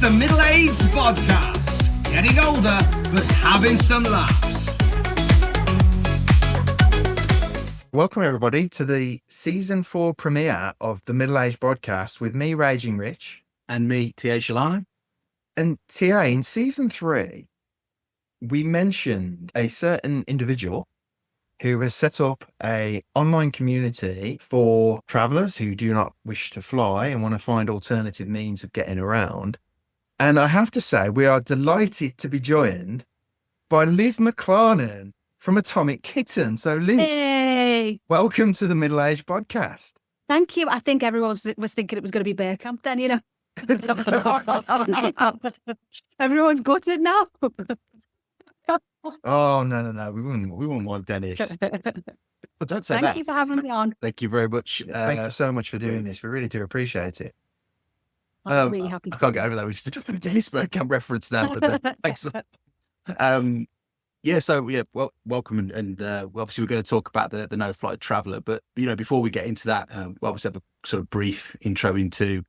It's the Middle-aged Bodcast. Getting older, but having some laughs. Welcome, everybody, to the Season 4 premiere of the Middle-aged Bodcast with me, Raging Rich. And me, T.A. Shalano. And T.A., in Season 3, we mentioned a certain individual who has set up a online community for travellers who do not wish to fly and want to find alternative means of getting around. And I have to say, we are delighted to be joined by Liz McClarnon from Atomic Kitten. So, Liz, hey, welcome to the Middle-aged Podcast. thank you. I think everyone was thinking it was going to be bear camp then, you know. Everyone's gutted now. Oh, no. We wouldn't want Dennis. But don't say Thank that. you for having me on. Thank you very much. Thank you so much for doing this. We really do appreciate it. I'm really happy. I can't get over that. We just did a Dennis Bergkamp reference now. But thanks. Well, welcome. And obviously, we're going to talk about the no-flight traveller. But, before we get into that, we'll obviously have a sort of brief intro into,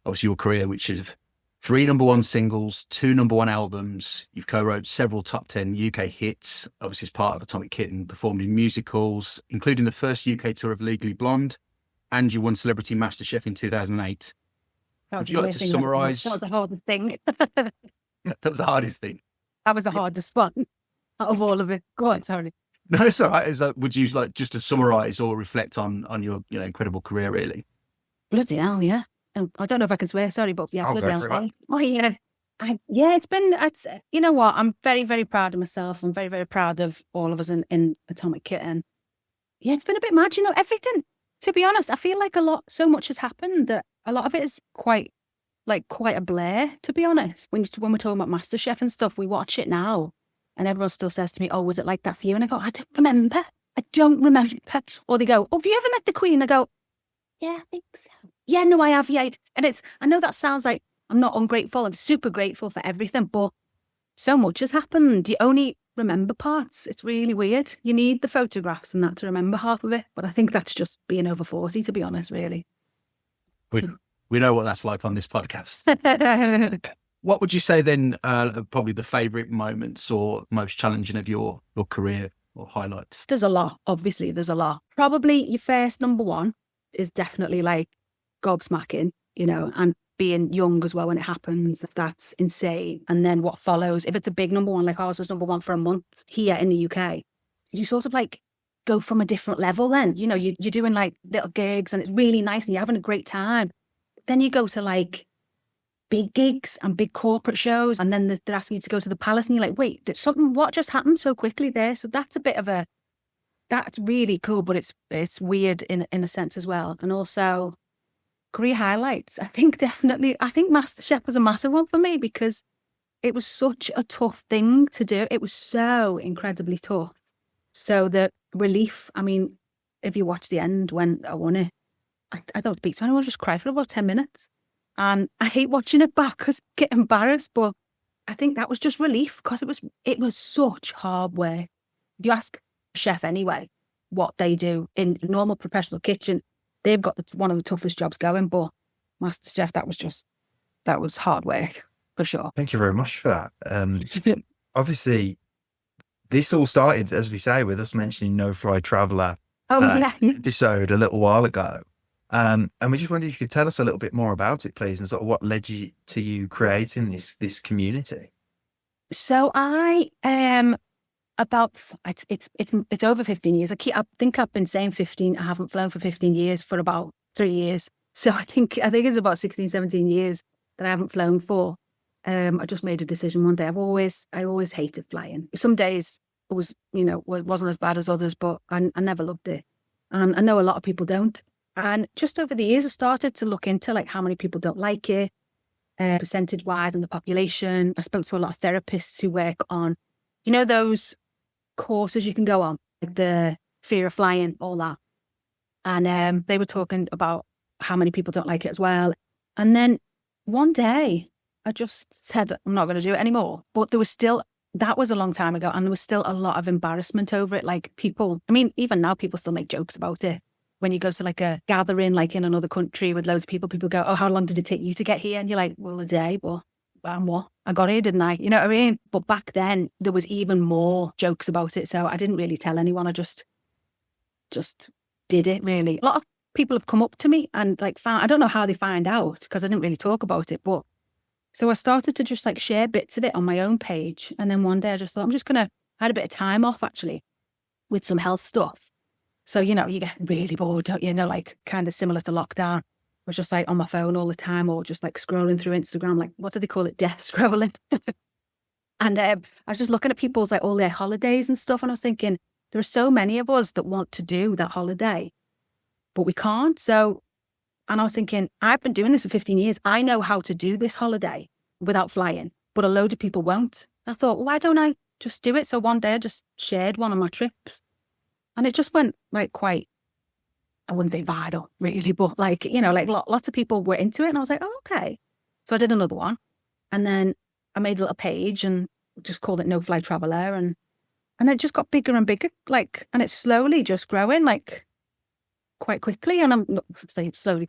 obviously, your career, which is 3 number 1 singles, 2 number 1 albums. You've co-wrote several top 10 UK hits, obviously as part of Atomic Kitten, performed in musicals, including the first UK tour of Legally Blonde, and you won Celebrity MasterChef in 2008. Would you like to summarise? That was the hardest thing. That was the hardest thing. That was the hardest one out of all of it. Go on, sorry. No, it's all right. Would you like just to summarise or reflect on your incredible career, really? Bloody hell, yeah. I don't know if I can swear, sorry, but yeah, I'll bloody go for hell. it. Oh, yeah. You know what? I'm very, very proud of myself. I'm very, very proud of all of us in Atomic Kitten. Yeah, it's been a bit mad, everything. To be honest, I feel like so much has happened that a lot of it is quite a blur, to be honest. When we're talking about MasterChef and stuff, we watch it now and everyone still says to me, oh, was it like that for you? And I go, I don't remember. Or they go, oh, have you ever met the Queen? I go, yeah, I think so. Yeah, no, I have, yeah. And I know that sounds like I'm not ungrateful. I'm super grateful for everything, but so much has happened. You only remember parts. It's really weird. You need the photographs and that to remember half of it. But I think that's just being over 40, to be honest, really. We know what that's like on this podcast. What would you say then, probably the favourite moments or most challenging of your career or highlights? There's a lot, obviously, there's a lot. Probably your first number 1 is definitely like gobsmacking, and being young as well when it happens. That's insane. And then what follows, if it's a big number 1, like ours was number 1 for a month here in the UK, you sort of like go from a different level then. You're doing like little gigs and it's really nice and you're having a great time. Then you go to like big gigs and big corporate shows, and then they're asking you to go to the Palace and you're like, wait, what just happened so quickly there? So that's a bit of that's really cool, but it's weird in a sense as well. And also career highlights. I think MasterChef was a massive one for me because it was such a tough thing to do. It was so incredibly tough. So the relief, if you watch the end when I won it, I don't speak to anyone, I just cry for about 10 minutes. And I hate watching it back because I get embarrassed, but I think that was just relief because it was such hard work. If you ask a chef anyway what they do in a normal professional kitchen, they've got one of the toughest jobs going, but MasterChef, that was hard work for sure. Thank you very much for that. Obviously, this all started, as we say, with us mentioning No Fly Traveller episode a little while ago. And we just wondered if you could tell us a little bit more about it, please, and sort of what led you to you creating this community. So I am it's over 15 years. I think I've been saying 15. I haven't flown for 15 years for about 3 years. So I think it's about 16, 17 years that I haven't flown for. I just made a decision one day. I always hated flying. Some days it was, it wasn't as bad as others, but I never loved it. And I know a lot of people don't. And just over the years, I started to look into like how many people don't like it, percentage-wise in the population. I spoke to a lot of therapists who work on, those courses you can go on, like the fear of flying, all that. And they were talking about how many people don't like it as well. And then one day, I just said, I'm not going to do it anymore. But that was a long time ago, and there was still a lot of embarrassment over it. Like people, even now people still make jokes about it. When you go to like a gathering, like in another country with loads of people go, oh, how long did it take you to get here? And you're like, well, a day. But and what? I got here, didn't I? You know what I mean? But back then, there was even more jokes about it. So I didn't really tell anyone. I just did it, really. A lot of people have come up to me and like found, I don't know how they find out because I didn't really talk about it. But so I started to just like share bits of it on my own page. And then one day I just thought, I had a bit of time off actually with some health stuff. So, you know, you get really bored, don't you? You know, like kind of similar to lockdown. I was just like on my phone all the time or just like scrolling through Instagram, like what do they call it? Death scrolling. And I was just looking at people's like all their holidays and stuff. And I was thinking, there are so many of us that want to do that holiday, but we can't. So, and I was thinking, I've been doing this for 15 years. I know how to do this holiday without flying, but a load of people won't. I thought, why don't I just do it? So one day I just shared one of my trips and it just went like quite, I wouldn't say viral really, but like, you know, like lots of people were into it. And I was like, oh, okay. So I did another one and then I made a little page and just called it No Fly Traveller. And it just got bigger and bigger, like, and it's slowly just growing, like, quite quickly. And I'm not saying slowly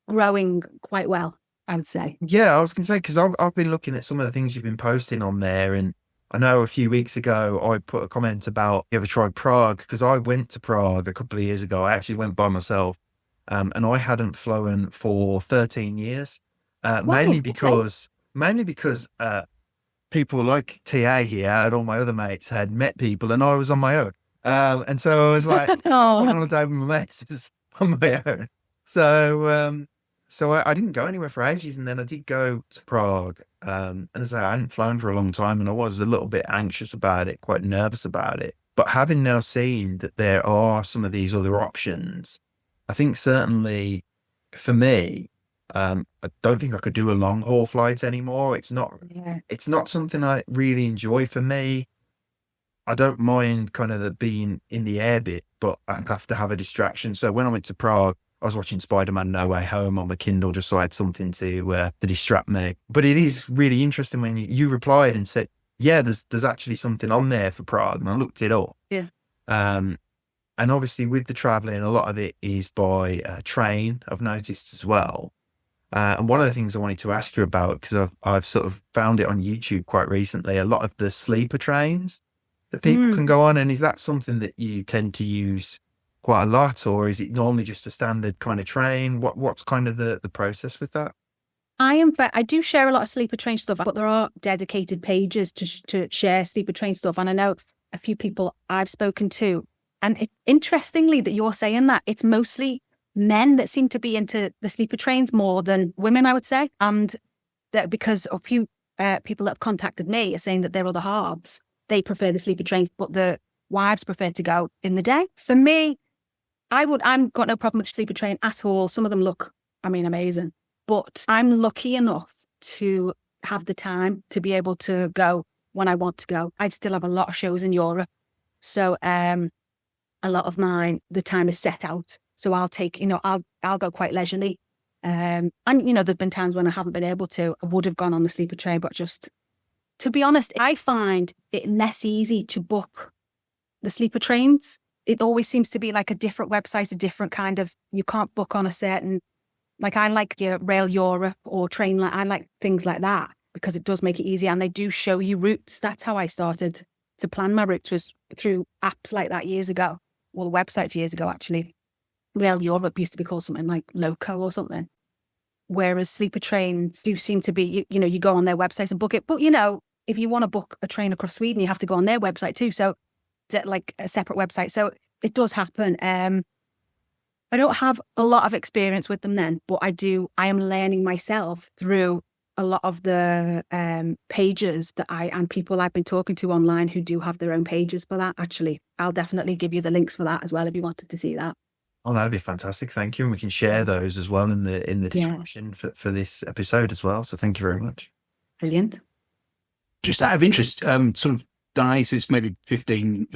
growing quite well, I would say. Yeah, I was going to say, because I've been looking at some of the things you've been posting on there. And I know a few weeks ago, I put a comment about, you ever tried Prague? Because I went to Prague a couple of years ago. I actually went by myself. And I hadn't flown for 13 years, mainly because people like TA here and all my other mates had met people and I was on my own. And so I was like, on holiday with my mates just on my own. So I didn't go anywhere for ages. And then I did go to Prague. And as I say, I hadn't flown for a long time and I was a little bit anxious about it, quite nervous about it. But having now seen that there are some of these other options, I think certainly for me, I don't think I could do a long haul flight anymore. It's not something I really enjoy for me. I don't mind kind of the being in the air bit, but I have to have a distraction. So when I went to Prague, I was watching Spider-Man No Way Home on my Kindle just so I had something to distract me. But it is really interesting when you replied and said, yeah, there's actually something on there for Prague. And I looked it up. Yeah. And obviously with the traveling, a lot of it is by train, I've noticed as well. And one of the things I wanted to ask you about, because I've sort of found it on YouTube quite recently, a lot of the sleeper trains that people can go on. And is that something that you tend to use quite a lot, or is it normally just a standard kind of train? What's kind of the process with that? I do share a lot of sleeper train stuff, but there are dedicated pages to share sleeper train stuff. And I know a few people I've spoken to, and interestingly that you're saying that, it's mostly men that seem to be into the sleeper trains more than women, I would say. And that because of few people that have contacted me are saying that their other halves, they prefer the sleeper trains, but the wives prefer to go in the day. For me, I'm got no problem with the sleeper train at all. Some of them look, amazing. But I'm lucky enough to have the time to be able to go when I want to go. I still have a lot of shows in Europe. So a lot of mine, the time is set out. So I'll take, I'll go quite leisurely. And, there've been times when I haven't been able to. I would have gone on the sleeper train, but just, to be honest, I find it less easy to book the sleeper trains. It always seems to be like a different website, a different kind of, you can't book on a certain, like I like your Rail Europe or Train, I like things like that because it does make it easy and they do show you routes. That's how I started to plan my routes, was through apps like that years ago. Well, websites years ago, actually. Rail Europe used to be called something like Loco or something. Whereas sleeper trains do seem to be, you go on their website and book it. But, if you want to book a train across Sweden, you have to go on their website too. So it's like a separate website. So it does happen. I don't have a lot of experience with them then, but I am learning myself through a lot of the pages that and people I've been talking to online who do have their own pages for that. Actually, I'll definitely give you the links for that as well if you wanted to see that. Oh, that'd be fantastic. Thank you. And we can share those as well in the description for this episode as well. So thank you very much. Brilliant. Just out of interest, sort of done since maybe 15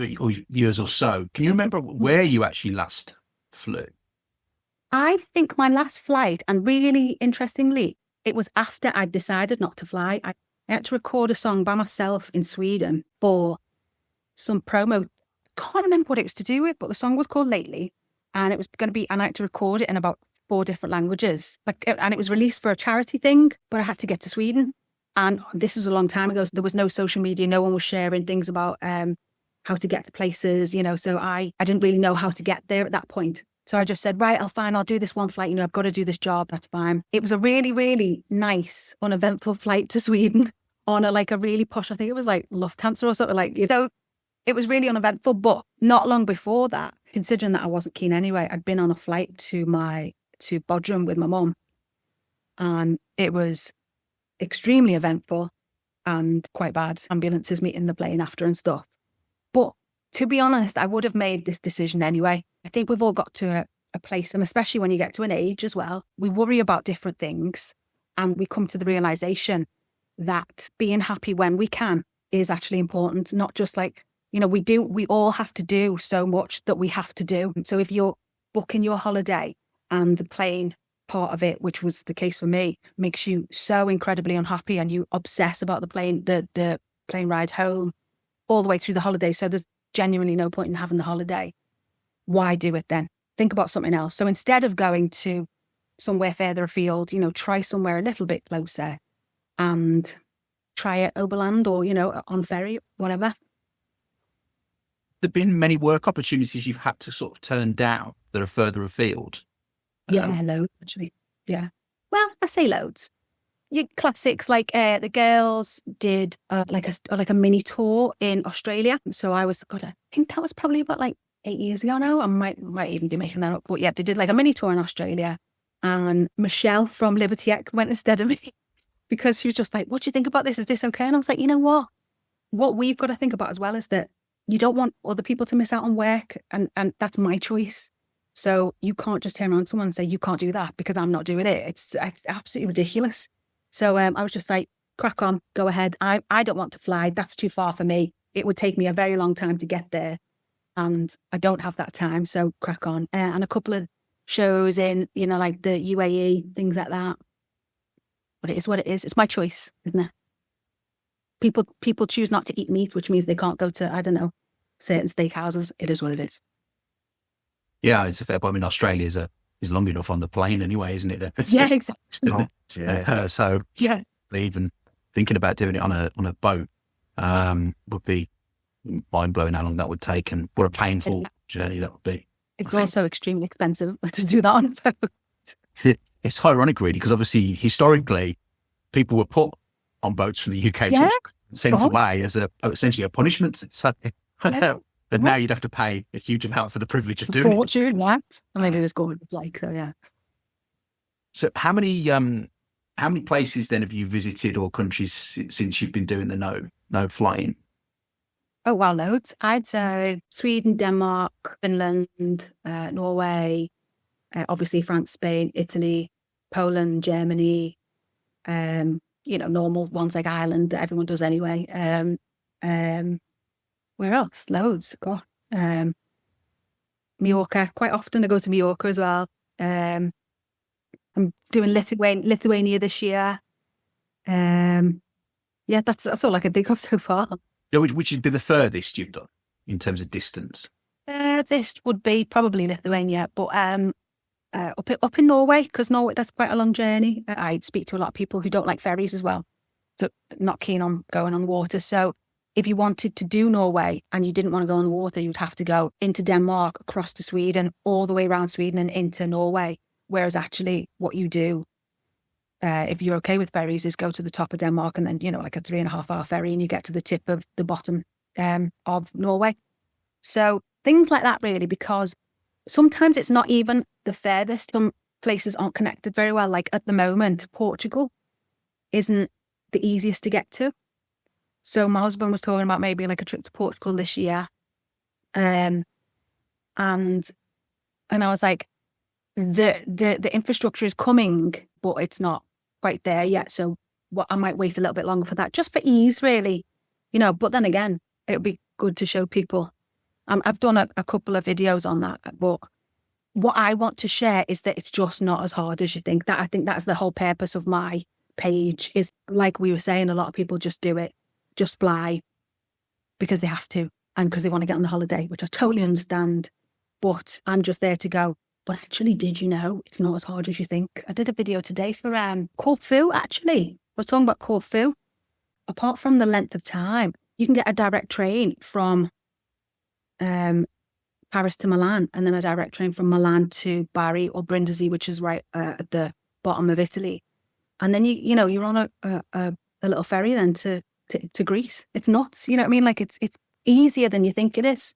years or so. Can you remember where you actually last flew? I think my last flight, and really interestingly, it was after I'd decided not to fly. I had to record a song by myself in Sweden for some promo. Can't remember what it was to do with, but the song was called Lately. And it was going to be, and I had to record it in about 4 different languages. And it was released for a charity thing, but I had to get to Sweden. And this was a long time ago. So there was no social media. No one was sharing things about how to get to places, So I didn't really know how to get there at that point. So I just said, right, I'll do this one flight. I've got to do this job. That's fine. It was a really, really nice, uneventful flight to Sweden on a really posh, I think it was like Lufthansa or something So it was really uneventful, but not long before that, considering that I wasn't keen anyway, I'd been on a flight to Bodrum with my mum, and it was extremely eventful and quite bad. Ambulances meeting the plane after and stuff. But to be honest, I would have made this decision anyway. I think we've all got to a place, and especially when you get to an age as well, we worry about different things, and we come to the realization that being happy when we can is actually important, not just we all have to do so much that we have to do. So if you're booking your holiday and the plane part of it, which was the case for me, makes you so incredibly unhappy and you obsess about the plane ride home all the way through the holiday. So there's genuinely no point in having the holiday. Why do it then? Think about something else. So instead of going to somewhere further afield, try somewhere a little bit closer and try it overland or, on ferry, whatever. There been many work opportunities you've had to sort of turn down that are further afield? Yeah, loads, actually. Yeah. Well, I say loads. Your classics, the girls did a mini tour in Australia. So I think that was probably about 8 years ago now. I might even be making that up. But yeah, they did a mini tour in Australia. And Michelle from Liberty X went instead of me because she was just like, what do you think about this? Is this okay? And I was like, you know what? What we've got to think about as well is that you don't want other people to miss out on work. And that's my choice. So you can't just turn around to someone and say, you can't do that because I'm not doing it. It's absolutely ridiculous. So I was just like, crack on, go ahead. I don't want to fly. That's too far for me. It would take me a very long time to get there. And I don't have that time. So crack on. And a couple of shows in, the UAE, things like that. But it is what it is. It's my choice, isn't it? People choose not to eat meat, which means they can't go to, I don't know, certain steakhouses. It is what it is. Yeah, it's a fair point. I mean, Australia is long enough on the plane anyway, isn't it? Yeah, exactly. So yeah, even thinking about doing it on a boat would be mind blowing how long that would take and what a painful journey that would be. It's also extremely expensive to do that on a boat. It's ironic, really, because obviously historically people were put on boats from the UK to sent away as essentially a punishment. So, but now you'd have to pay a huge amount for the privilege of doing it. Yeah. I mean, it is going so yeah. So how many places then have you visited or countries since you've been doing the no flying? Oh, well, loads. I'd say Sweden, Denmark, Finland, Norway, obviously France, Spain, Italy, Poland, Germany, normal ones like Ireland that everyone does anyway. Where else? Loads. God. Mallorca. Quite often I go to Mallorca as well. I'm doing Lithuania this year. That's all I can think of so far. Yeah, which would be the furthest you've done in terms of distance? This would be probably Lithuania, but up in Norway, because Norway, that's quite a long journey. I speak to a lot of people who don't like ferries as well, so not keen on going on the water. So if you wanted to do Norway and you didn't want to go on the water, you'd have to go into Denmark, across to Sweden, all the way around Sweden and into Norway. Whereas actually what you do, if you're okay with ferries, is go to the top of Denmark and then, a 3.5 hour ferry and you get to the tip of the bottom of Norway. So things like that really, because sometimes it's not even the furthest. Some places aren't connected very well. Like at the moment, Portugal isn't the easiest to get to. So my husband was talking about maybe a trip to Portugal this year. And I was like, the infrastructure is coming, but it's not quite there yet. So I might wait a little bit longer for that, just for ease, really. But then again, it would be good to show people. I've done a couple of videos on that, but what I want to share is that it's just not as hard as you think. I think that's the whole purpose of my page, is like we were saying, a lot of people just do it, just fly because they have to and because they want to get on the holiday, which I totally understand. But I'm just there to go, But actually, did you know it's not as hard as you think? I did a video today for Corfu, actually. I was talking about Corfu. Apart from the length of time, you can get a direct train from Paris to Milan, and then a direct train from Milan to Bari or Brindisi, which is right at the bottom of Italy. And then you're on a little ferry then to Greece. It's nuts. You know what I mean? Like it's easier than you think it is.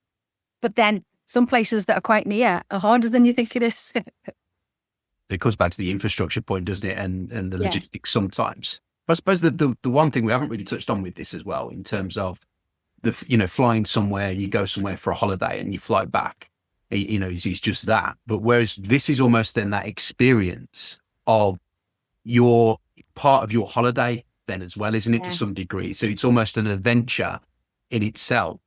But then some places that are quite near are harder than you think it is. It comes back to the infrastructure point, doesn't it? And the logistics sometimes. But I suppose the one thing we haven't really touched on with this as well, in terms of flying somewhere, you go somewhere for a holiday and you fly back, it's just that. But whereas this is almost then that experience of your part of your holiday then as well, isn't it, to some degree? So it's almost an adventure in itself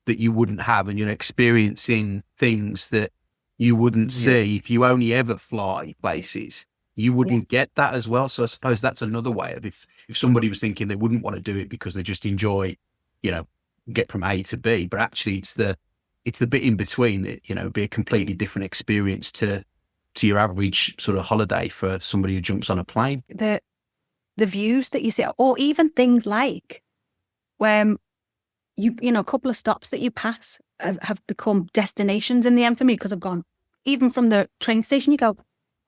that you wouldn't have, and you're experiencing things that you wouldn't see if you only ever fly places. You wouldn't get that as well. So I suppose that's another way of if somebody was thinking they wouldn't want to do it because they just enjoy, get from A to B, but actually it's the bit in between that, be a completely different experience to your average sort of holiday for somebody who jumps on a plane. The views that you see, or even things like when a couple of stops that you pass have become destinations in the end for me, because I've gone, even from the train station, you go,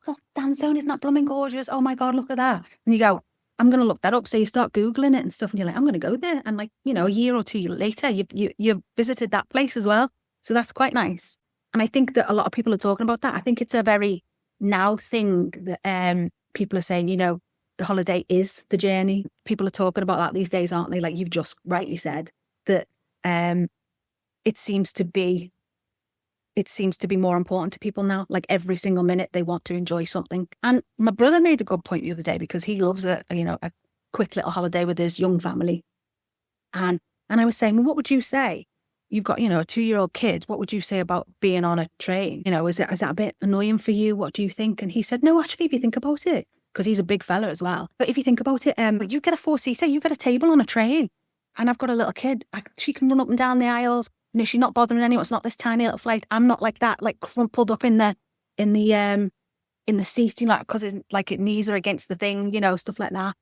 oh, Danstone, isn't that blooming gorgeous? Oh my God, look at that. And you go, I'm going to look that up. So you start Googling it and stuff, and you're like, I'm going to go there. And like, a year or two later, you've visited that place as well. So that's quite nice. And I think that a lot of people are talking about that. I think it's a very now thing that people are saying, the holiday is the journey. People are talking about that these days, aren't they? Like you've just rightly said, that it seems to be more important to people now. Like every single minute they want to enjoy something. And my brother made a good point the other day, because he loves a quick little holiday with his young family. And I was saying, well, what would you say? You've got, a 2-year-old kid. What would you say about being on a train? Is that a bit annoying for you? What do you think? And he said, no, actually, if you think about it, because he's a big fella as well. But if you think about it, you get a 4-seater, you get a table on a train. And I've got a little kid. she can run up and down the aisles. She's not bothering anyone. It's not this tiny little flight. I'm not like that, like crumpled up in the seat, because it's like it knees are against the thing, stuff like that.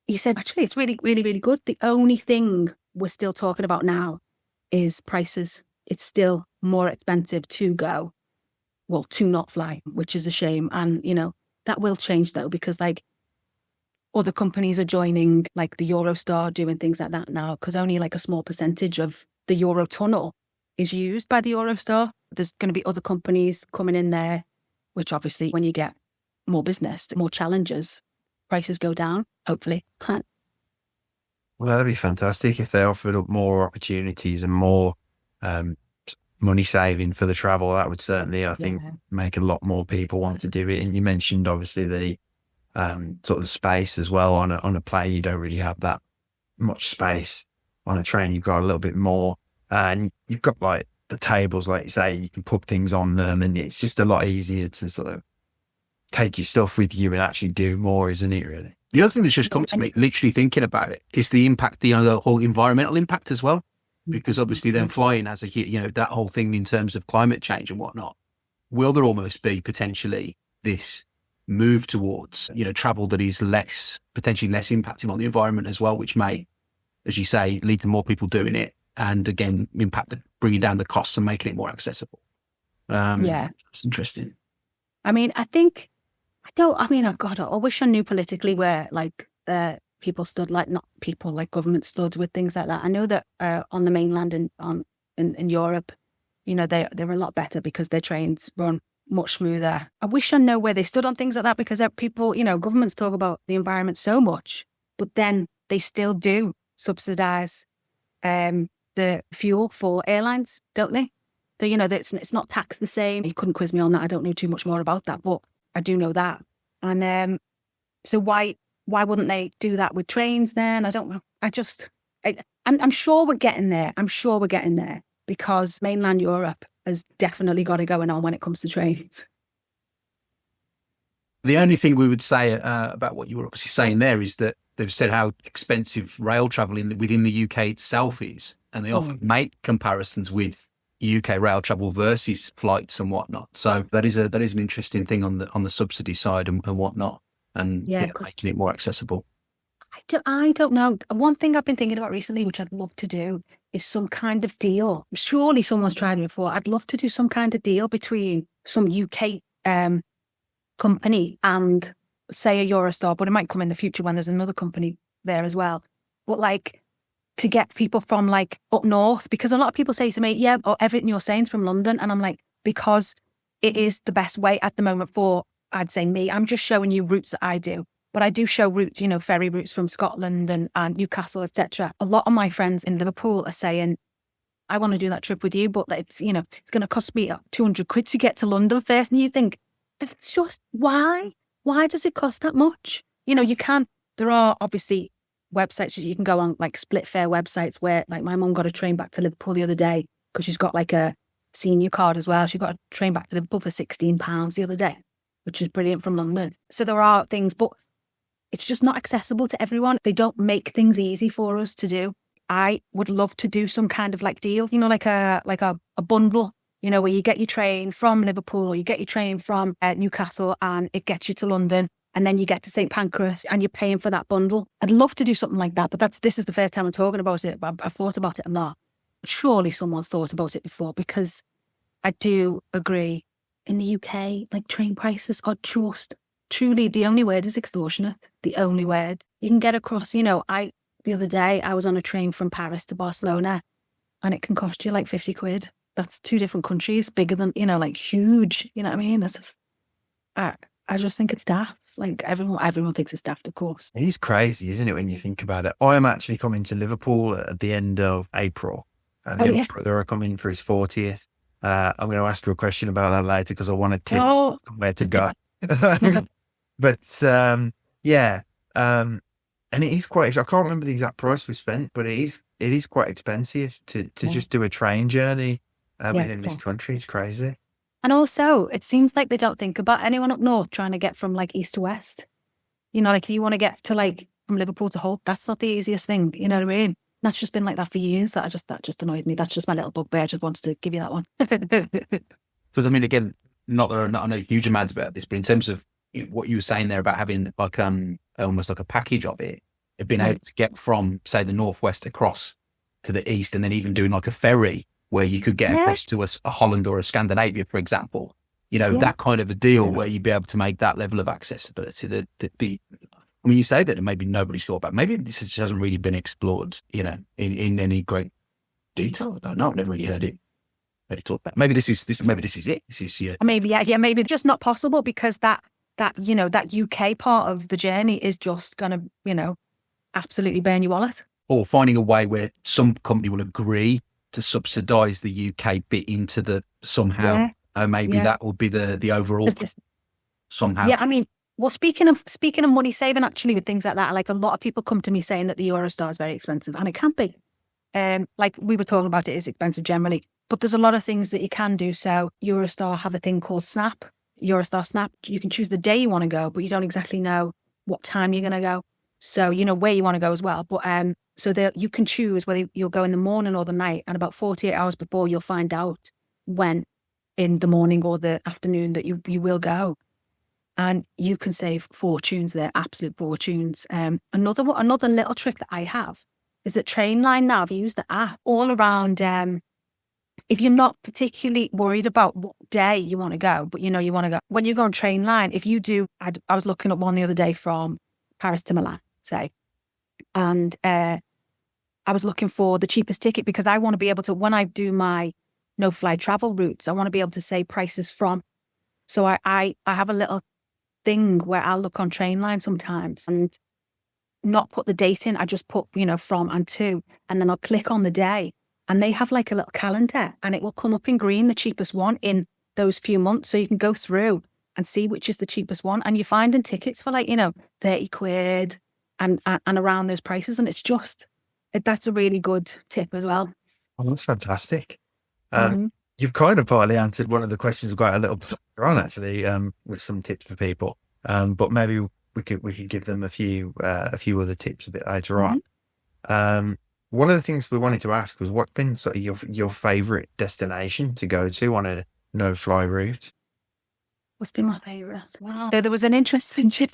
He said, actually, it's really, really, really good. The only thing we're still talking about now is prices. It's still more expensive to go, to not fly, which is a shame. And, that will change though, because like other companies are joining, like the Eurostar, doing things like that now, because only like a small percentage of the Eurotunnel is used by the Eurostar. There's going to be other companies coming in there, which obviously when you get more business, more challenges, prices go down, hopefully. Well, that'd be fantastic if they offered up more opportunities and more money saving for the travel. That would certainly, I think, make a lot more people want to do it. And you mentioned obviously the sort of the space as well. On a plane, you don't really have that much space. On a train, you've got a little bit more, and you've got like the tables, like you say, you can put things on them, and it's just a lot easier to sort of take your stuff with you and actually do more, isn't it? Really. The other thing that's just come to me, literally thinking about it, is the impact, the whole environmental impact as well. Because obviously then flying has that whole thing in terms of climate change and whatnot. Will there almost be potentially this move towards, travel that is potentially less impacting on the environment as well, which may, as you say, lead to more people doing it, and again, bringing down the costs and making it more accessible. It's interesting. I mean, I wish I knew politically where like people stood, like not people, like government stood with things like that. I know that on the mainland and in Europe, they're a lot better because their trains run much smoother. I wish I know where they stood on things like that, because people, governments talk about the environment so much, but then they still do subsidise the fuel for airlines, don't they? So, it's not taxed the same. You couldn't quiz me on that. I don't know too much more about that, but I do know that. And so why wouldn't they do that with trains then? I don't know. I'm sure we're getting there. Because mainland Europe has definitely got it going on when it comes to trains. The only thing we would say about what you were obviously saying there is that they've said how expensive rail travel within the UK itself is. And they often make comparisons with UK rail travel versus flights and whatnot. So that is an interesting thing on the subsidy side and whatnot, and making it more accessible. I don't know. One thing I've been thinking about recently, which I'd love to do, is some kind of deal. Surely someone's tried it before. I'd love to do some kind of deal between some UK company and, say, a Eurostar, but it might come in the future when there's another company there as well. But like, to get people from like up north, because a lot of people say to me, yeah, everything you're saying is from London. And I'm like, because it is the best way at the moment for, I'd say me, I'm just showing you routes that I do. But I do show routes, ferry routes from Scotland and Newcastle, etc. A lot of my friends in Liverpool are saying, I want to do that trip with you, but it's, it's going to cost me 200 quid to get to London first. And you think, it's just, why? Why does it cost that much? There are obviously websites that you can go on, like split fare websites, where like my mum got a train back to Liverpool the other day because she's got like a senior card as well. She got a train back to Liverpool for £16 the other day, which is brilliant, from London. So there are things, but it's just not accessible to everyone. They don't make things easy for us to do. I would love to do some kind of like deal, like a bundle, where you get your train from Liverpool or you get your train from Newcastle and it gets you to London, and then you get to St Pancras and you're paying for that bundle. I'd love to do something like that, but this is the first time I'm talking about it. But I've thought about it a lot. Surely someone's thought about it before, because I do agree, in the UK, like train prices are just truly, the only word is extortionate. The only word. You can get across, the other day I was on a train from Paris to Barcelona and it can cost you like 50 quid. That's 2 different countries, bigger than, like huge. You know what I mean? That's just, I just think it's daft. Like everyone thinks it's daft, of course. It is crazy, isn't it, when you think about it? I am actually coming to Liverpool at the end of April. My brother are coming for his 40th. I'm going to ask you a question about that later because I want to tip where to go. But and it is quite, I can't remember the exact price we spent, but it is quite expensive to just do a train journey within this country. It's crazy. And also, it seems like they don't think about anyone up north trying to get from like east to west. Like if you want to get to like from Liverpool to Hull, that's not the easiest thing. You know what I mean? That's just been like that for years. That just annoyed me. That's just my little bugbear. I just wanted to give you that one. But I mean, again, not that I know huge amounts about this, but in terms of what you were saying there about having like almost like a package of it, being able to get from, say, the northwest across to the east, and then even doing like a ferry where you could get across to a Holland or a Scandinavia, for example, that kind of a deal where you'd be able to make that level of accessibility that be. I mean, you say that and maybe nobody's thought about. Maybe this just hasn't really been explored, in any great detail. I don't know. I've never really heard it. Talk about. Maybe this is it. This is maybe maybe it's just not possible because that UK part of the journey is just gonna absolutely burn your wallet. Or finding a way where some company will agree to subsidise the UK bit into the somehow. Maybe that would be the overall somehow. Yeah, I mean, well, speaking of money saving, actually, with things like that, like a lot of people come to me saying that the Eurostar is very expensive, and it can be. Like we were talking about, it is expensive generally, but there's a lot of things that you can do. So Eurostar have a thing called Snap, Eurostar Snap. You can choose the day you want to go, but you don't exactly know what time you're going to go. So you know where you want to go as well. But so you can choose whether you'll go in the morning or the night, and about 48 hours before you'll find out when in the morning or the afternoon that you will go. And you can save fortunes there, absolute fortunes. Another little trick that I have is that Trainline now, I've used the app all around. If you're not particularly worried about what day you want to go, but you want to go, when you go on Trainline, if you do, I was looking at one the other day from Paris to Milan, say, and I was looking for the cheapest ticket because I want to be able to, when I do my no-fly travel routes, I want to be able to say prices from. So I have a little thing where I'll look on Trainline sometimes and not put the date in. I just put, from and to, and then I'll click on the day, and they have like a little calendar, and it will come up in green, the cheapest one in those few months. So you can go through and see which is the cheapest one, and you're finding tickets for like, 30 quid and around those prices. And it's just, that's a really good tip as well. Oh, that's fantastic. You've kind of partly answered one of the questions I've got a little bit on, actually, with some tips for people. But maybe we could give them a few other tips a bit later on. One of the things we wanted to ask was what's been sort of your favorite destination to go to on a no-fly route? What's been my favourite? Wow. So there was an interesting trip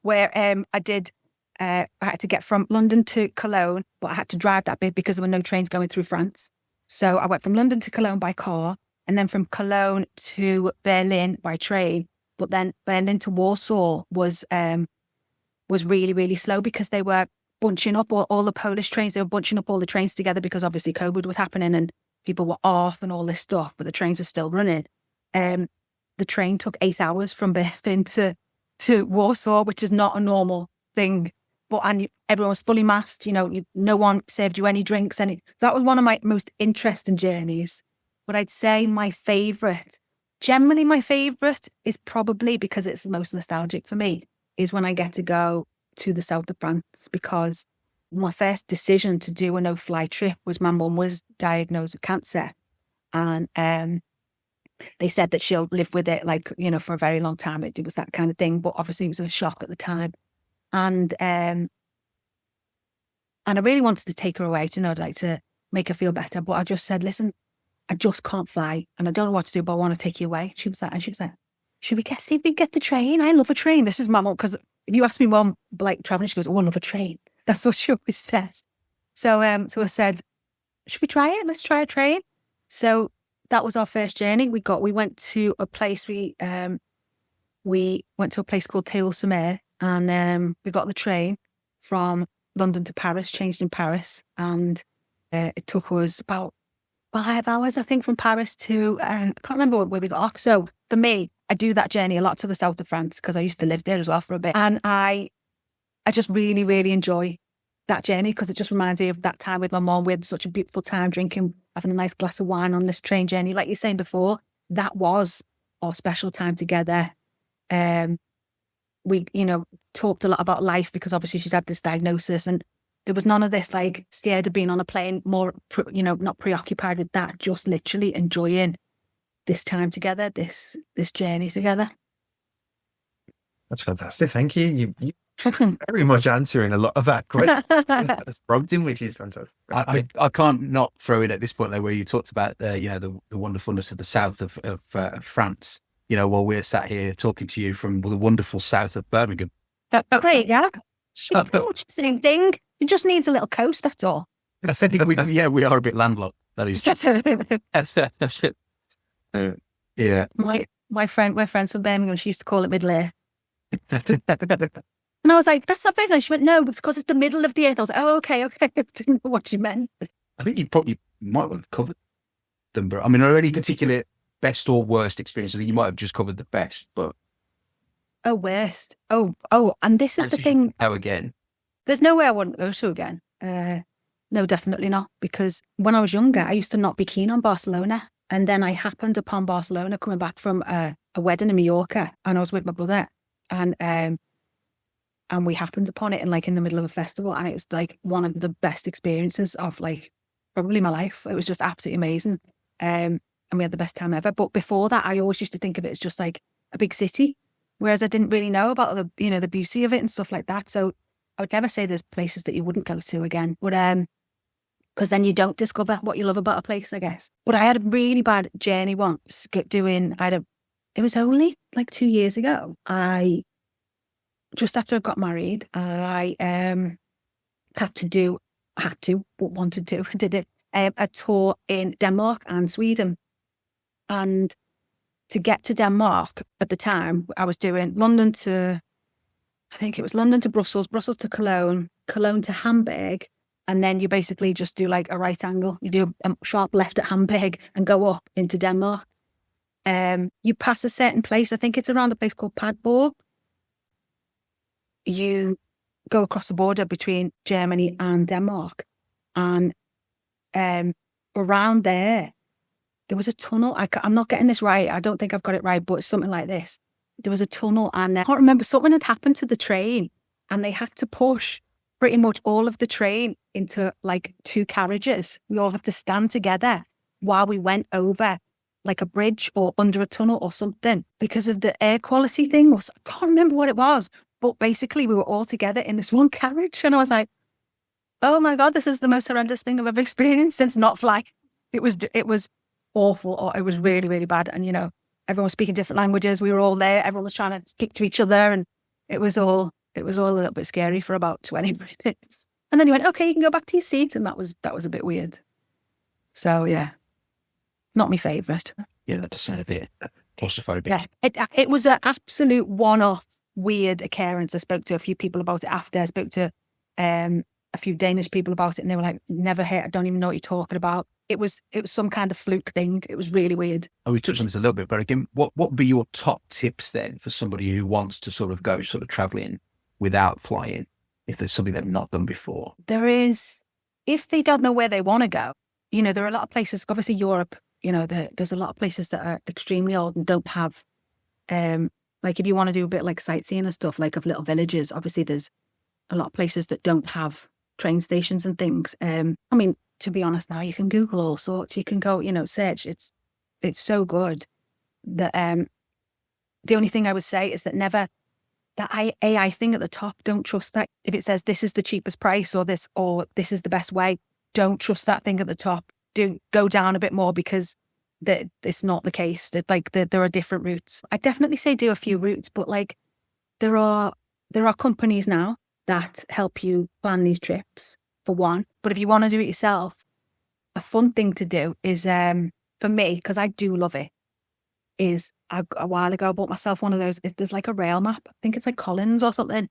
where I had to get from London to Cologne, but I had to drive that bit because there were no trains going through France. So I went from London to Cologne by car, and then from Cologne to Berlin by train. But then Berlin to Warsaw was really, really slow because they were bunching up all the Polish trains. They were bunching up all the trains together because obviously COVID was happening and people were off and all this stuff, but the trains are still running. The train took 8 hours from Berlin to Warsaw, which is not a normal thing. But everyone was fully masked. No one served you any drinks. That was one of my most interesting journeys. But I'd say generally my favourite is probably, because it's the most nostalgic for me, is when I get to go to the south of France, because my first decision to do a no-fly trip was my mum was diagnosed with cancer. And they said that she'll live with it, for a very long time. It was that kind of thing. But obviously it was a shock at the time. And I really wanted to take her away to make her feel better. But I just said, listen, I just can't fly and I don't know what to do, but I want to take you away. She was like, should we see if we get the train? I love a train. This is my mum, because if you ask me mum, traveling, she goes, oh, I love a train. That's what she always says. So I said, should we try it? Let's try a train. So that was our first journey. We went to a place, we went to a place called Théoul-sur-Mer, and we got the train from London to Paris, changed in Paris, and it took us about 5 hours, I think, from Paris to, I can't remember where we got off. So for me, I do that journey a lot to the south of France because I used to live there as well for a bit. And I just really, really enjoy that journey because it just reminds me of that time with my mom. We had such a beautiful time drinking, having a nice glass of wine on this train journey. Like you're saying before, that was our special time together. We, talked a lot about life because obviously she's had this diagnosis, and there was none of this scared of being on a plane, more, not preoccupied with that, just literally enjoying this time together, this journey together. That's fantastic. Thank you. You very much answering a lot of that question. That's prompting, which is fantastic. I can't not throw in at this point, where you talked about the wonderfulness of the south of France. While we're sat here talking to you from the wonderful south of Birmingham. There you go. Same thing. It just needs a little coast. That's all. I think we are a bit landlocked. That is true. Yeah. My friend, we're friends from Birmingham. She used to call it Middle-aged. And I was like, that's not very nice. She went, no, it's because it's the middle of the earth. I was like, oh, okay. I didn't know what you meant. I think you probably might have covered them, but I mean, are there any particular best or worst experience? I think you might have just covered the best, but. Oh, worst. Oh, and this is the thing. How again? There's nowhere I wouldn't go to again. No, definitely not. Because when I was younger, I used to not be keen on Barcelona. And then I happened upon Barcelona coming back from a wedding in Mallorca, and I was with my brother, and we happened upon it in the middle of a festival, and it was one of the best experiences of probably my life. It was just absolutely amazing, and we had the best time ever. But before that, I always used to think of it as just a big city, whereas I didn't really know about the beauty of it and stuff like that. So I would never say there's places that you wouldn't go to again, but because then you don't discover what you love about a place, I guess. But I had a really bad journey once it was only 2 years ago. Just after I got married, I did a tour in Denmark and Sweden. And to get to Denmark at the time, I was doing London to Brussels, Brussels to Cologne, Cologne to Hamburg. And then you basically just do a right angle. You do a sharp left at Hamburg and go up into Denmark. You pass a certain place. I think it's around a place called Padborg. You go across the border between Germany and Denmark. And around there was a tunnel. I'm not getting this right. I don't think I've got it right, but it's something like this. There was a tunnel, and I can't remember, something had happened to the train, and they had to push pretty much all of the train into 2 carriages. We all have to stand together while we went over a bridge or under a tunnel or something because of the air quality thing. I can't remember what it was, but basically we were all together in this one carriage, and I was like, oh my God, this is the most horrendous thing I've ever experienced since not flying. It was awful, or it was really, really bad. And, everyone was speaking different languages. We were all there. Everyone was trying to speak to each other. And it was all a little bit scary for about 20 minutes. And then he went, okay, you can go back to your seat. And that was a bit weird. So, yeah, not my favourite. Yeah, that does sound a bit claustrophobic. Yeah, it was an absolute one-off weird occurrence. I spoke to a few people about it after. I spoke to a few Danish people about it, and they were like, never heard, I don't even know what you're talking about. It was some kind of fluke thing. It was really weird. Oh, we touched on this a little bit, but again, what would be your top tips then for somebody who wants to sort of go traveling without flying, if there's something they've not done before? There is, if they don't know where they want to go, there are a lot of places, obviously Europe, there's a lot of places that are extremely old and don't have, like if you want to do a bit like sightseeing and stuff, like of little villages, obviously there's a lot of places that don't have train stations and things. I mean, to be honest now, you can Google all sorts. You can go, search. It's so good that the only thing I would say is that never that AI thing at the top, don't trust that. If it says this is the cheapest price or this is the best way, don't trust that thing at the top. Do go down a bit more, because it's not the case. There are different routes. I definitely say do a few routes, but like there are companies now that help you plan these trips, for one. But if you want to do it yourself, a fun thing to do is, for me, because I do love it, is a while ago I bought myself one of those. There's like a rail map. I think it's like Collins or something.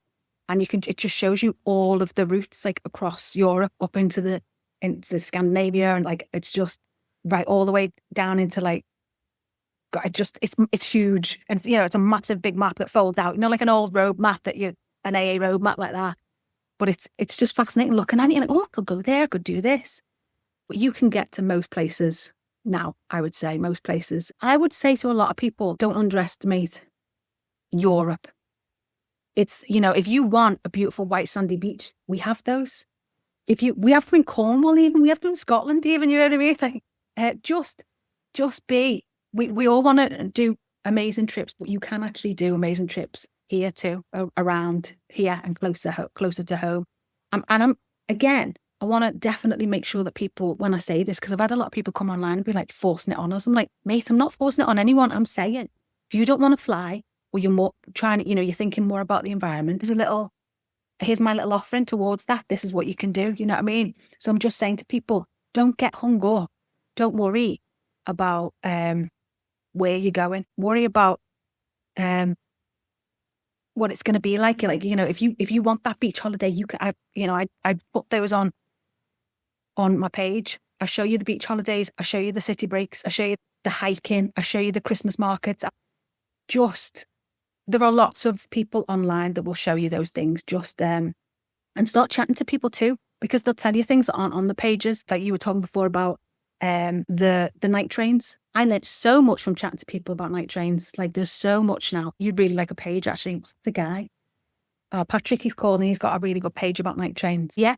And it just shows you all of the routes like across Europe up into Scandinavia, and like it's just right all the way down into like, it's huge. And it's a massive big map that folds out, like an old road map an AA road map like that. But it's just fascinating looking at it. You're like, oh, I could go there, I could do this. But you can get to most places now, I would say, most places. I would say to a lot of people, don't underestimate Europe. It's, if you want a beautiful white sandy beach, we have those. We have them in Cornwall even, we have them in Scotland even, you know what I mean? Like, just be, we all want to do amazing trips, but you can actually do amazing trips here too, around here and closer to home. I want to definitely make sure that people, when I say this, because I've had a lot of people come online and be like forcing it on us. I'm like, mate, I'm not forcing it on anyone. I'm saying, if you don't want to fly, or you're more trying to, you're thinking more about the environment, here's my little offering towards that. This is what you can do. You know what I mean? So I'm just saying to people, don't get hung up. Don't worry about where you're going. Worry about what it's going to be like. Like, if you want that beach holiday, you can. I put those on my page. I show you the beach holidays. I show you the city breaks. I show you the hiking. I show you the Christmas markets. There are lots of people online that will show you those things. And start chatting to people too, because they'll tell you things that aren't on the pages. Like you were talking before about the night trains. I learned so much from chatting to people about night trains. Like there's so much now. You'd really like a page actually. The guy, Patrick, he's called, and he's got a really good page about night trains. Yeah,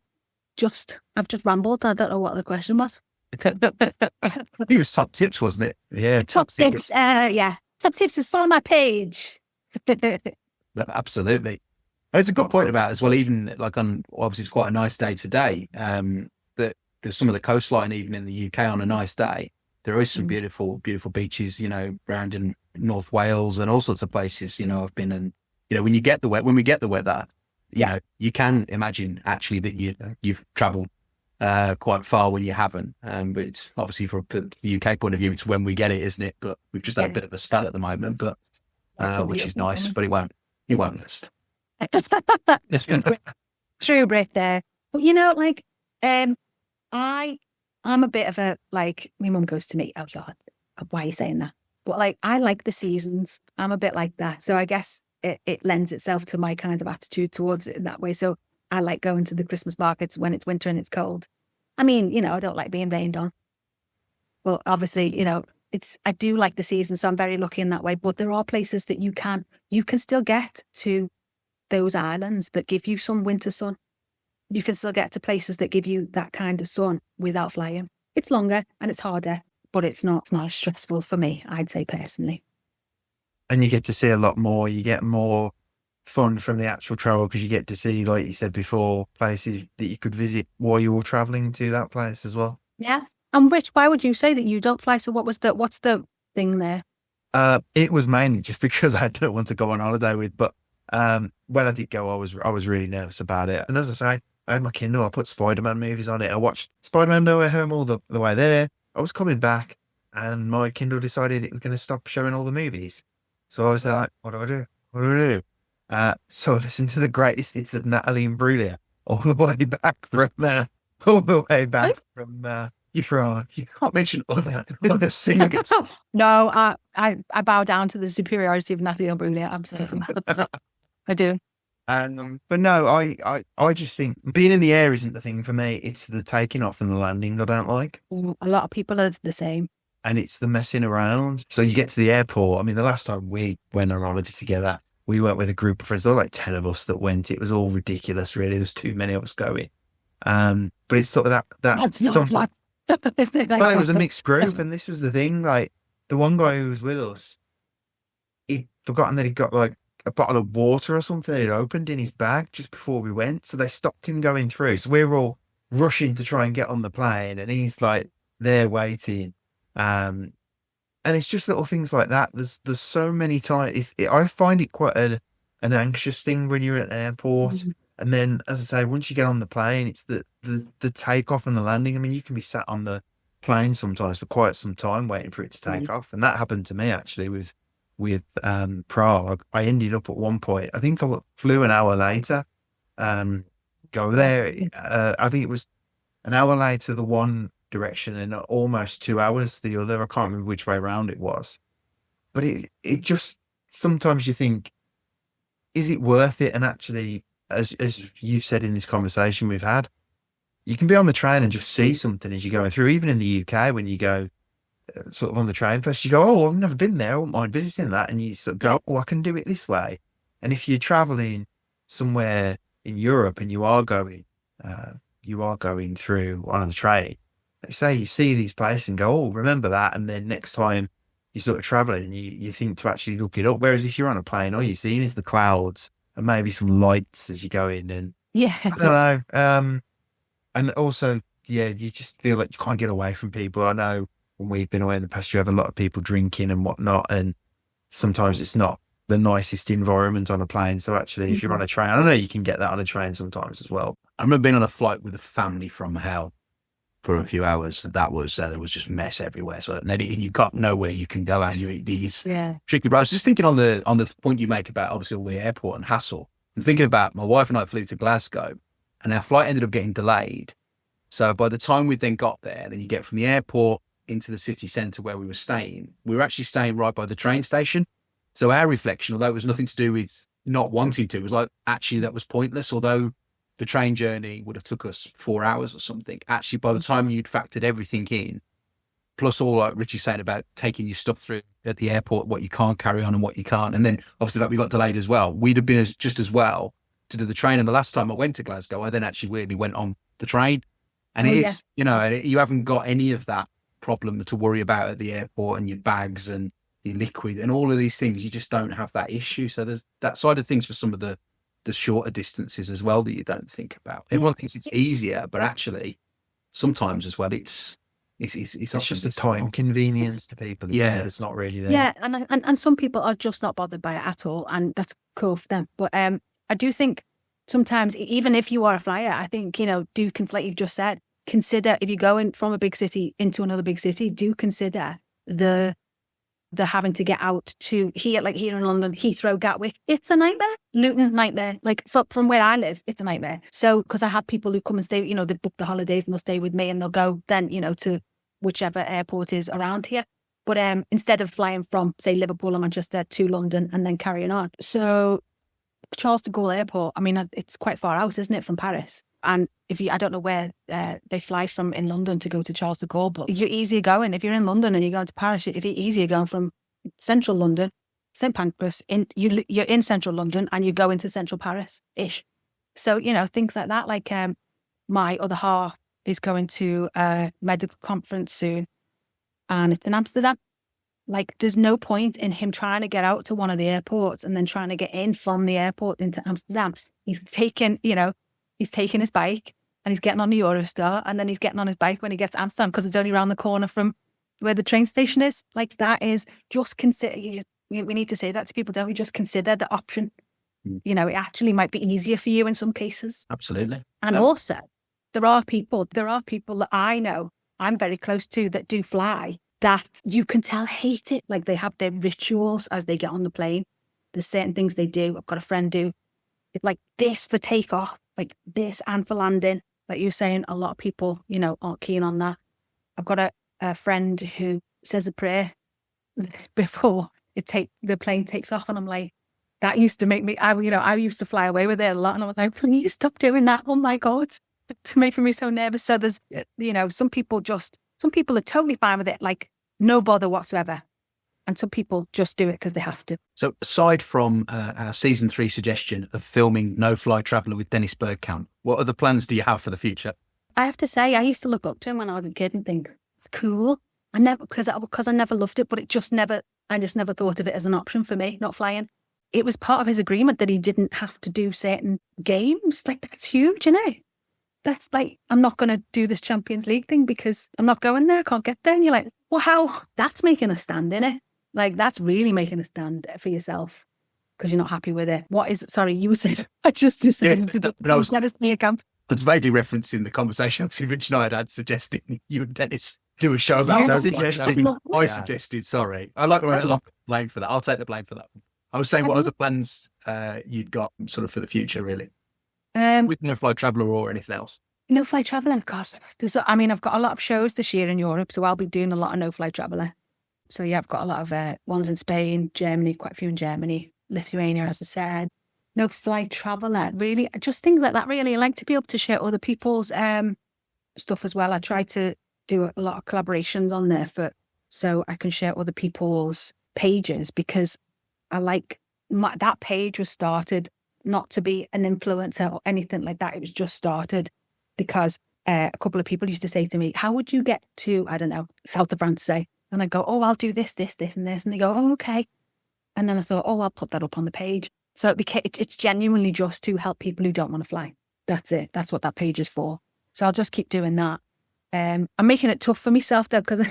I've just rambled. I don't know what the question was. I think it was top tips, wasn't it? Yeah, top tips. Yeah, top tips is follow my page. Absolutely. It's a good point about it as well. Even like obviously it's quite a nice day today. That there's some of the coastline even in the UK on a nice day. There is some beautiful, beautiful beaches, around in North Wales and all sorts of places. I've been, and when we get the weather, you can imagine actually that you've travelled quite far when you haven't. But it's obviously from the UK point of view, it's when we get it, isn't it? But we've just had a bit of a spell at the moment, but which is nice. But it won't last. True breath there. But I'm a bit of a, like, my mum goes to me, oh God, why are you saying that? But like, I like the seasons. I'm a bit like that. So I guess it lends itself to my kind of attitude towards it in that way. So I like going to the Christmas markets when it's winter and it's cold. I mean, I don't like being rained on. But obviously, I do like the season. So I'm very lucky in that way. But there are places that you can still get to those islands that give you some winter sun. You can still get to places that give you that kind of sun without flying. It's longer and it's harder, but it's not as stressful for me, I'd say personally. And you get to see a lot more. You get more fun from the actual travel because you get to see, like you said before, places that you could visit while you were traveling to that place as well. Yeah. And Rich, why would you say that you don't fly? So what's the thing there? It was mainly just because I didn't want to go on holiday with, but when I did go, I was really nervous about it. And as I say, I had my Kindle, I put Spider-Man movies on it. I watched Spider-Man No Way Home all the way there. I was coming back and my Kindle decided it was going to stop showing all the movies. So I was like, what do I do? What do I do? So I listened to the greatest hits of Natalie Imbruglia all the way back from you can't mention other singers. No, I bow down to the superiority of Natalie Imbruglia. Absolutely. I do. But no, I just think being in the air isn't the thing for me. It's the taking off and the landing I don't like. A lot of people are the same. And it's the messing around. So you get to the airport. I mean, the last time we went on holiday together, we went with a group of friends. There were like 10 of us that went. It was all ridiculous, really. There was too many of us going. But it's sort of that. That's not like. Well, it was a mixed group, and this was the thing. Like the one guy who was with us, he'd forgotten that he'd got like a bottle of water or something that he'd opened in his bag just before we went. So they stopped him going through. So we were all rushing to try and get on the plane, and he's like there waiting. And it's just little things like that. There's so many times. I find it quite an anxious thing when you're at an airport. Mm-hmm. And then, as I say, once you get on the plane, it's the takeoff and the landing. I mean, you can be sat on the plane sometimes for quite some time waiting for it to take off. And that happened to me actually with Prague. I ended up at one point, I think I flew an hour later, go there. I think it was an hour later the one direction and almost 2 hours the other. I can't remember which way around it was. But it just, sometimes you think, is it worth it? And actually, as you've said in this conversation we've had, you can be on the train and just see something as you're going through. Even in the UK, when you go sort of on the train, first you go, oh, I've never been there, I wouldn't mind visiting that. And you sort of go, oh, I can do it this way. And if you're traveling somewhere in Europe and you are going through on the train, say you see these places and go, oh, remember that. And then next time you're sort of traveling and you think to actually look it up. Whereas if you're on a plane, all you're seeing is the clouds and maybe some lights as you go in. And I don't know. And also, yeah, you just feel like you can't get away from people. I know when we've been away in the past, you have a lot of people drinking and whatnot. And sometimes it's not the nicest environment on a plane. So actually, if you're on a train, I know you can get that on a train sometimes as well. I remember being on a flight with a family from hell for a few hours. That was, there was just mess everywhere. So you got nowhere you can go and you eat these tricky. But I was just thinking on the point you make about obviously all the airport and hassle. I'm thinking about my wife and I flew to Glasgow and our flight ended up getting delayed. So by the time we then got there, then you get from the airport into the city centre where we were staying, we were actually staying right by the train station. So our reflection, although it was nothing to do with not wanting to, was like, actually that was pointless. Although the train journey would have took us 4 hours or something. Actually, by the time you'd factored everything in, plus all like Richie's saying about taking your stuff through at the airport, what you can't carry on and what you can't. And then obviously that we got delayed as well. We'd have been just as well to do the train. And the last time I went to Glasgow, I then actually weirdly went on the train. And you haven't got any of that problem to worry about at the airport and your bags and your liquid and all of these things. You just don't have that issue. So there's that side of things for some of the shorter distances as well that you don't think about. Everyone thinks it's easier, but actually sometimes as well, it's just a time convenience to people. It's not really there. Yeah, and some people are just not bothered by it at all, and that's cool for them. But I do think sometimes, even if you are a flyer, I think, like you've just said, consider if you're going from a big city into another big city, do consider the having to get out to here in London, Heathrow, Gatwick. It's a nightmare. Luton, nightmare. Like from where I live, it's a nightmare. So, because I have people who come and stay, they book the holidays and they'll stay with me and they'll go then, to whichever airport is around here. But instead of flying from, say, Liverpool or Manchester to London and then carrying on. So Charles de Gaulle Airport, I mean, it's quite far out, isn't it, from Paris? And I don't know where they fly from in London to go to Charles de Gaulle, but you're easier going. If you're in London and you're going to Paris, it's easier going from central London, St. Pancras, you're in central London and you go into central Paris-ish. So, things like that. Like my other half is going to a medical conference soon and it's in Amsterdam. Like, there's no point in him trying to get out to one of the airports and then trying to get in from the airport into Amsterdam. He's taking his bike and he's getting on the Eurostar, and then he's getting on his bike when he gets to Amsterdam because it's only around the corner from where the train station is. Like, that is just consider. We need to say that to people, don't we? Just consider the option. You know, it actually might be easier for you in some cases. Absolutely. And also, there are people that I know, I'm very close to, that do fly, that you can tell hate it. Like, they have their rituals as they get on the plane. There's certain things they do. I've got a friend do it, like this for takeoff, like this, and for landing. Like you're saying, a lot of people, you know, aren't keen on that. I've got a friend who says a prayer before the plane takes off, and I'm like, that used to make me, I used to fly away with it a lot, and I was like, please stop doing that. Oh my God, it's making me so nervous. So there's, you know, some people are totally fine with it, like no bother whatsoever. And some people just do it because they have to. So aside from our season 3 suggestion of filming No Fly Traveller with Dennis Bergkamp, what other plans do you have for the future? I have to say, I used to look up to him when I was a kid and think, it's cool. I never, because I never loved it, but I just never thought of it as an option for me, not flying. It was part of his agreement that he didn't have to do certain games. Like, that's huge, isn't it? That's like, I'm not going to do this Champions League thing because I'm not going there. I can't get there. And you're like, wow, that's making a stand, innit? Like, that's really making a stand for yourself because you're not happy with it. What is it? Sorry, you said, I just decided to do camp. I was vaguely referencing the conversation obviously Rich and I had suggesting you and Dennis do a show about that. I suggested, sorry. I like the way I'm blamed for that. I'll take the blame for that. I was saying what other plans you'd got sort of for the future, really? With No Fly Traveller or anything else? No Fly Traveller, God. I've got a lot of shows this year in Europe, so I'll be doing a lot of No Fly Traveller. So yeah, I've got a lot of ones in Spain, Germany, quite a few in Germany, Lithuania, as I said. No Fly Traveller, really, I just think that really, I like to be able to share other people's stuff as well. I try to do a lot of collaborations on there so I can share other people's pages, because I like that page was started not to be an influencer or anything like that. It was just started because a couple of people used to say to me, how would you get to, I don't know, South of France, say? And I go, oh, I'll do this, this, this, and this. And they go, oh, okay. And then I thought, oh, I'll put that up on the page. So it's genuinely just to help people who don't want to fly. That's it. That's what that page is for. So I'll just keep doing that. I'm making it tough for myself though, because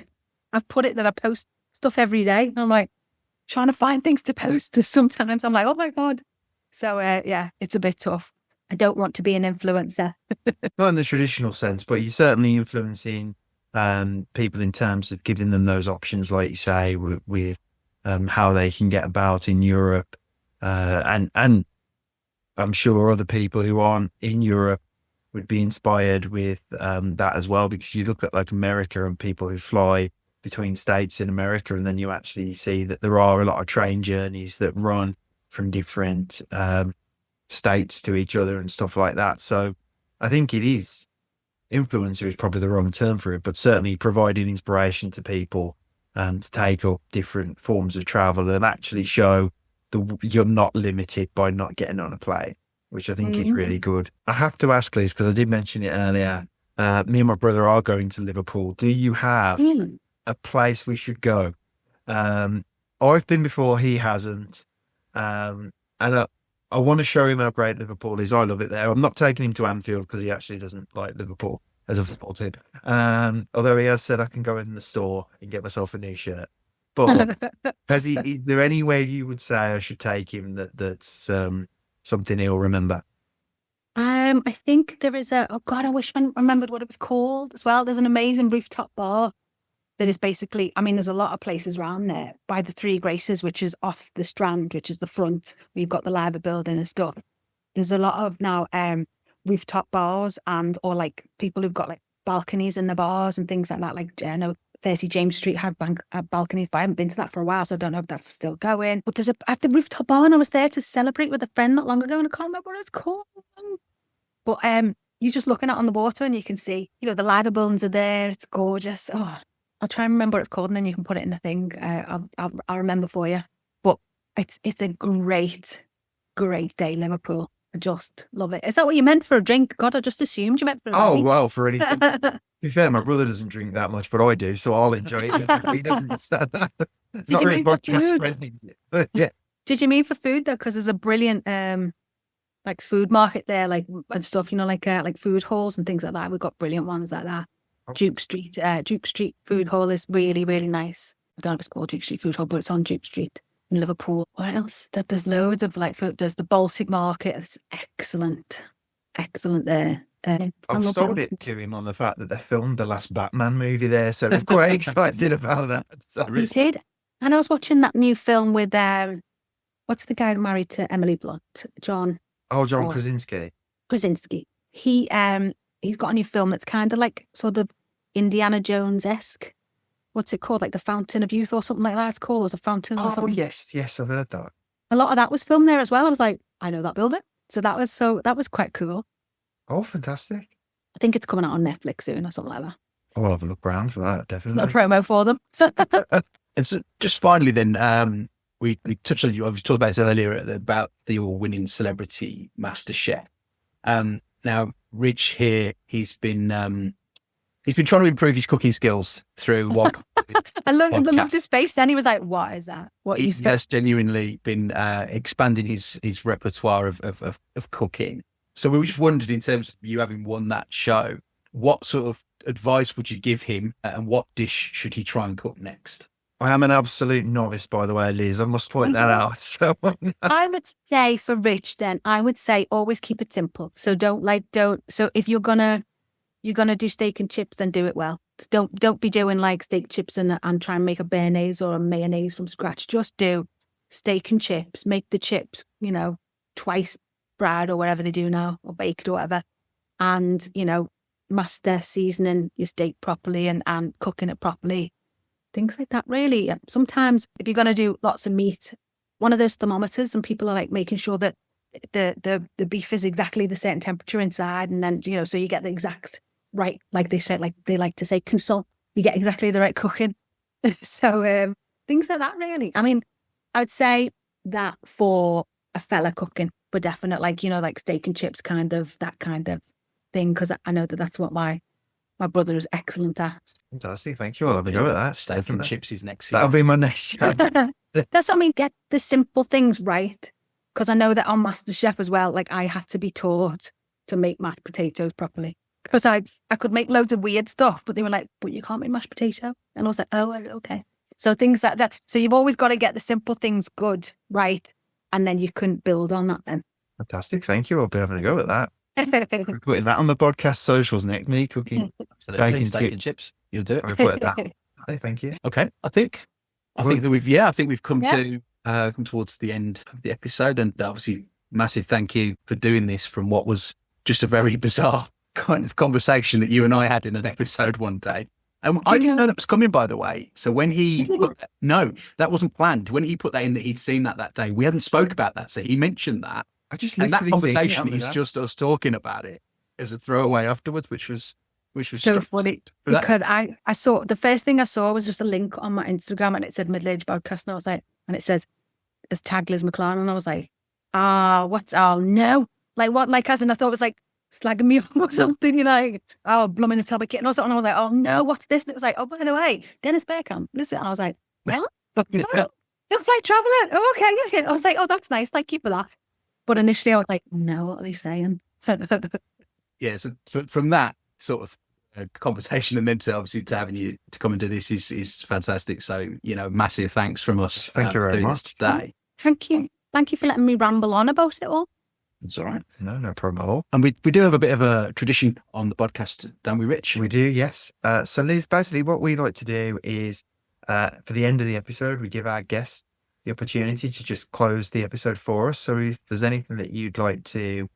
I've put it that I post stuff every day. And I'm like, trying to find things to post. Sometimes I'm like, oh my God. So yeah, it's a bit tough. I don't want to be an influencer. Not in the traditional sense, but you're certainly influencing people in terms of giving them those options, like you say, with how they can get about in Europe. And I'm sure other people who aren't in Europe would be inspired with that as well, because you look at like America and people who fly between states in America, and then you actually see that there are a lot of train journeys that run from different states to each other and stuff like that. So I think influencer is probably the wrong term for it, but certainly providing inspiration to people to take up different forms of travel and actually show you're not limited by not getting on a plane, which I think is really good. I have to ask, Liz, because I did mention it earlier, me and my brother are going to Liverpool. Do you have a place we should go? I've been before, he hasn't. And I want to show him how great Liverpool is. I love it there. I'm not taking him to Anfield because he actually doesn't like Liverpool as a football team. Although he has said I can go in the store and get myself a new shirt. But is there any way you would say I should take him that's something he'll remember? I think there is oh God, I wish I remembered what it was called as well. There's an amazing rooftop bar that is basically, there's a lot of places around there by the Three Graces, which is off the Strand, which is the front. We've got the Liver building and stuff. There's a lot of now rooftop bars or like people who've got like balconies in the bars and things like that. Like, 30 James Street had balconies, but I haven't been to that for a while, so I don't know if that's still going. But there's at the rooftop bar, and I was there to celebrate with a friend not long ago, and I can't remember what it's called. But you're just looking out on the water, and you can see, the Liver buildings are there. It's gorgeous. Oh, I'll try and remember what it's called, and then you can put it in the thing. I'll remember for you. But it's a great day, Liverpool. I just love it. Is that what you meant for a drink? God, I just assumed you meant for a Oh, drink. well, for anything. To be fair, my brother doesn't drink that much, but I do, so I'll enjoy it. If he doesn't. Not you really mean for podcast food? friendly, is it? But yeah. Did you mean for food though? Because there's a brilliant like food market there, like and stuff. You know, like food halls and things like that. We've got brilliant ones like that. Oh. Duke Street Food Hall is really, really nice. I don't know if it's called Duke Street Food Hall, but it's on Duke Street in Liverpool. What else? There's loads of like food. There's the Baltic Market. It's excellent there. I I've love sold that. it to him on the fact that they filmed the last Batman movie there, so I'm quite excited about that. So, He did. And I was watching that new film with what's the guy married to Emily Blunt? John John Krasinski. Krasinski. He's got a new film that's kind of like sort of Indiana Jones-esque. What's it called? Like The Fountain of Youth or something like that. It's called as a fountain or Oh, something. yes, I've heard that. A lot of that was filmed there as well. I was like, I know that building. So that was quite cool. Oh, fantastic. I think it's coming out on Netflix soon or something like that. I'll have a look around for that, definitely. Not a promo for them. And so just finally then, we touched on, you obviously talked about this earlier, about the all-winning celebrity MasterChef. Now, Rich here, he's been trying to improve his cooking skills through what I loved his face then. He was like, what is that? What he you said? has genuinely been expanding his repertoire of cooking. So we just wondered, in terms of you having won that show, what sort of advice would you give him, and what dish should he try and cook next? I am an absolute novice, by the way, Liz. I must point that out. So I would say for Rich then, I would say always keep it simple. So so if you're gonna do steak and chips, then do it well. Don't be doing like steak chips and try and make a béarnaise or a mayonnaise from scratch. Just do steak and chips. Make the chips, twice fried or whatever they do now, or baked or whatever. And, master seasoning your steak properly and cooking it properly. Things like that, really. Sometimes if you're going to do lots of meat, one of those thermometers, and people are like making sure that the beef is exactly the certain temperature inside, and then, so you get the exact right, like they said, like they like to say, cuisson, you get exactly the right cooking. So things like that, really. I mean, I would say that for a fella cooking, but definitely like steak and chips, that kind of thing, because I know that's what my brother is excellent at. fantastic. Thank you. I'll have a go at that. Steak and Definitely. chips is next. That'll be my next show. That's what I mean. Get the simple things right, because I know that on MasterChef as well, like I had to be taught to make mashed potatoes properly, because I could make loads of weird stuff, but they were like, but you can't make mashed potato. And I was like, oh, okay. So things like that. So you've always got to get the simple things good, right? And then you can build on that then. Fantastic. Thank you. I'll be having a go at that. We're putting that on the podcast socials next. Me cooking. Absolutely. Steak and chips. You'll do it. I'll put it down. Hey, thank you. Okay. I think that we've come to come towards the end of the episode, and obviously massive thank you for doing this from what was just a very bizarre kind of conversation that you and I had in an episode one day. And I didn't know that was coming, by the way. So when no, that wasn't planned. When he put that in, that he'd seen that day, we hadn't spoke about that. So he mentioned that. And that conversation is just us talking about it as a throwaway afterwards, which was so funny, because I saw, the first thing I saw was just a link on my Instagram, and it said Middle-aged Bodcast, and I was like, and it says it's tagged Liz McClarnon, and I was like, oh no, like what, like as in I thought it was like slagging me off or something, like, oh, blooming the topic kitten or something. And I was like, oh no, what's this? And it was like, oh, by the way, Dennis Bearcamp, listen. And I was like, well, you're flight traveling. Oh, okay. I was like, oh, that's nice. Thank you for that. But initially I was like, no, what are they saying? Yeah, so from that sort of conversation, and then to having you to come and do this is fantastic. So, massive thanks from us. Thank you very much today. Thank you for letting me ramble on about it all. It's all right. No problem at all. And we do have a bit of a tradition on the podcast, don't we, Rich? We do, yes. So Liz, basically what we like to do is for the end of the episode, we give our guests the opportunity to just close the episode for us. So if there's anything that you'd like to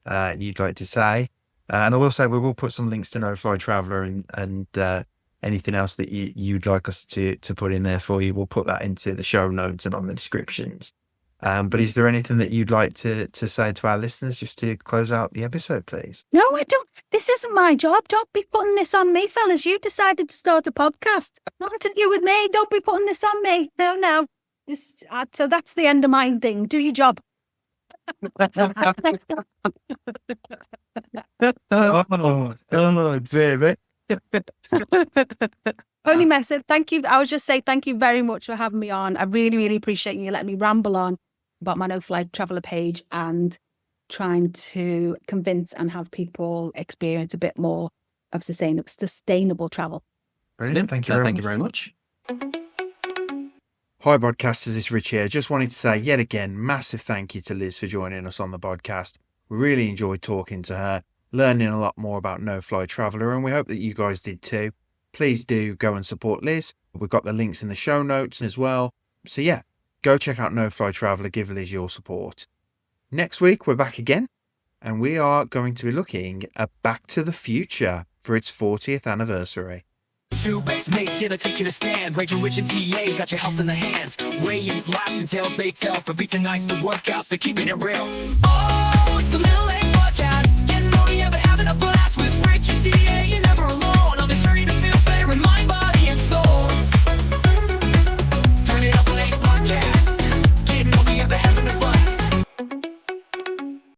say, and I will say we will put some links to No Fly Traveller and anything else that you'd like us to put in there for you. We'll put that into the show notes and on the descriptions. But is there anything that you'd like to say to our listeners just to close out the episode, please? No, I don't. This isn't my job. Don't be putting this on me, fellas. You decided to start a podcast. Nothing to do with me. Don't be putting this on me. No. So that's the end of my thing. Do your job. Oh, dear me. Only message. Thank you. I was just say thank you very much for having me on. I really, really appreciate you letting me ramble on about my No-Fly Traveller page and trying to convince and have people experience a bit more of sustainable travel. Brilliant. Thank you very much. Hi, podcasters. It's Rich here. Just wanted to say yet again, massive thank you to Liz for joining us on the podcast. We really enjoyed talking to her, learning a lot more about No-Fly Traveller, and we hope that you guys did too. Please do go and support Liz. We've got the links in the show notes as well. So yeah, go check out No-Fly Traveller. Give Liz your support. Next week, we're back again, and we are going to be looking at Back to the Future for its 40th anniversary. Two best mates, yeah, they're taking a stand. Rachel, Rich, and TA got your health in the hands. Williams, laughs, and tales they tell. From beats and nights to workouts, they're keeping it real. Oh, it's the Middle-aged